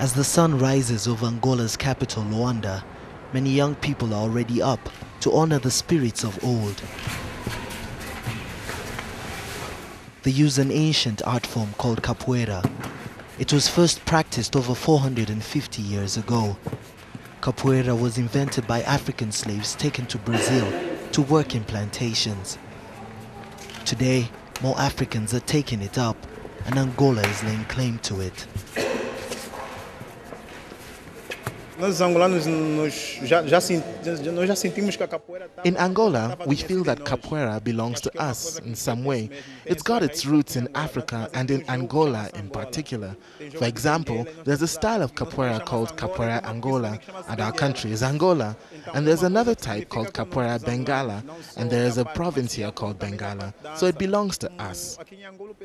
As the sun rises over Angola's capital, Luanda, many young people are already up to honor the spirits of old. They use an ancient art form called capoeira. It was first practiced over 450 years ago. Capoeira was invented by African slaves taken to Brazil to work in plantations. Today, more Africans are taking it up, and Angola is laying claim to it. In Angola, we feel that capoeira belongs to us in some way. It's got its roots in Africa and in Angola in particular. For example, there's a style of capoeira called Capoeira Angola, and our country is Angola. And there's another type called Capoeira Bengala, and there is a province here called Bengala. So it belongs to us.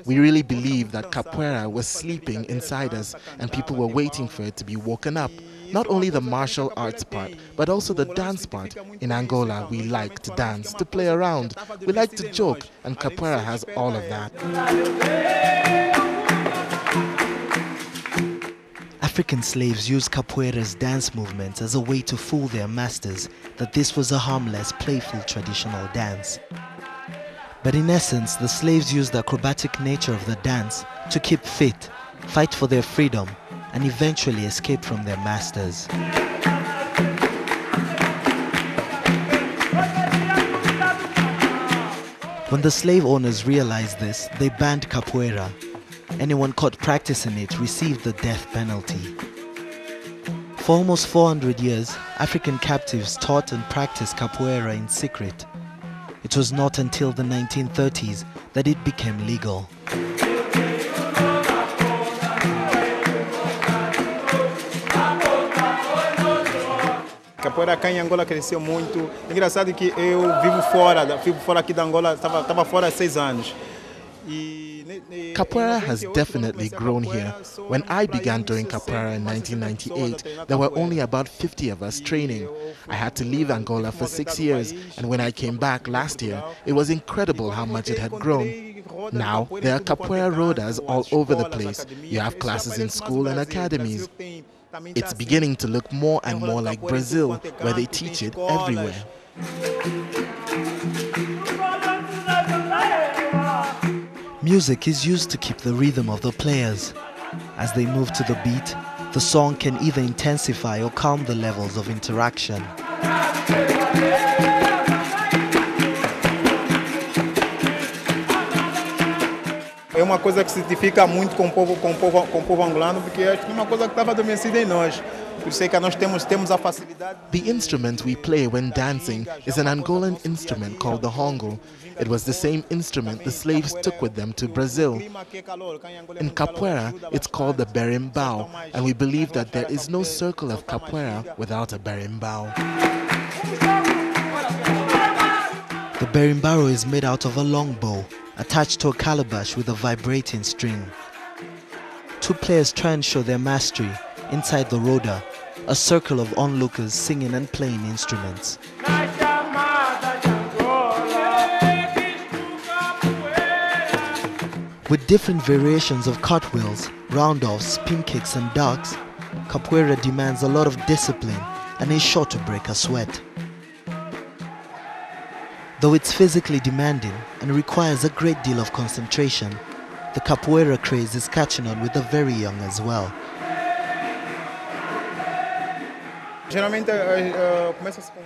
We really believe that capoeira was sleeping inside us, and people were waiting for it to be woken up. Not only the martial arts part, but also the dance part. In Angola, we like to dance, to play around. We like to joke, and capoeira has all of that. African slaves used capoeira's dance movements as a way to fool their masters that this was a harmless, playful traditional dance. But in essence, the slaves used the acrobatic nature of the dance to keep fit, fight for their freedom, and eventually escape from their masters. When the slave owners realized this, they banned capoeira. Anyone caught practicing it received the death penalty. For almost 400 years, African captives taught and practiced capoeira in secret. It was not until the 1930s that it became legal. Capoeira aqui em Angola cresceu muito. Engraçado que eu vivo fora aqui da Angola, estava fora há 6 anos. Capoeira has definitely grown here. When I began doing capoeira in 1998, there were only about 50 of us training. I had to leave Angola for 6 years, and when I came back last year, it was incredible how much it had grown. Now, there are capoeira rodas all over the place. You have classes in school and academies. It's beginning to look more and more like Brazil, where they teach it everywhere. Music is used to keep the rhythm of the players. As they move to the beat, the song can either intensify or calm the levels of interaction. É uma coisa que se identifica muito com o povo angolano, porque é uma coisa que estava adormecida em nós. Por isso é que nós temos a facilidade. The instrument we play when dancing is an Angolan instrument called the hongo. It was the same instrument the slaves took with them to Brazil. In capoeira, it's called the berimbau, and we believe that there is no circle of capoeira without a berimbau. The berimbau is made out of a long bow, attached to a calabash with a vibrating string. 2 players try and show their mastery inside the roda, a circle of onlookers singing and playing instruments. With different variations of cartwheels, round-offs, spin kicks and ducks, capoeira demands a lot of discipline and is sure to break a sweat. Though it's physically demanding and requires a great deal of concentration, the capoeira craze is catching on with the very young as well.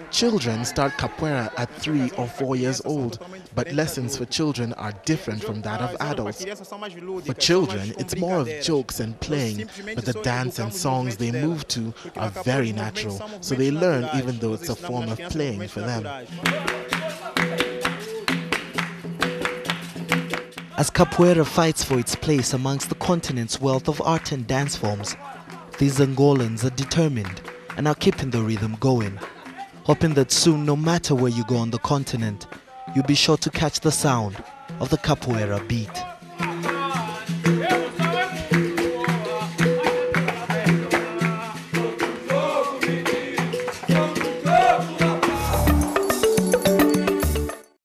Children start capoeira at 3 or 4 years old, but lessons for children are different from that of adults. For children, it's more of jokes and playing, but the dance and songs they move to are very natural, so they learn even though it's a form of playing for them. As capoeira fights for its place amongst the continent's wealth of art and dance forms, these Angolans are determined and are keeping the rhythm going, hoping that soon, no matter where you go on the continent, you'll be sure to catch the sound of the capoeira beat.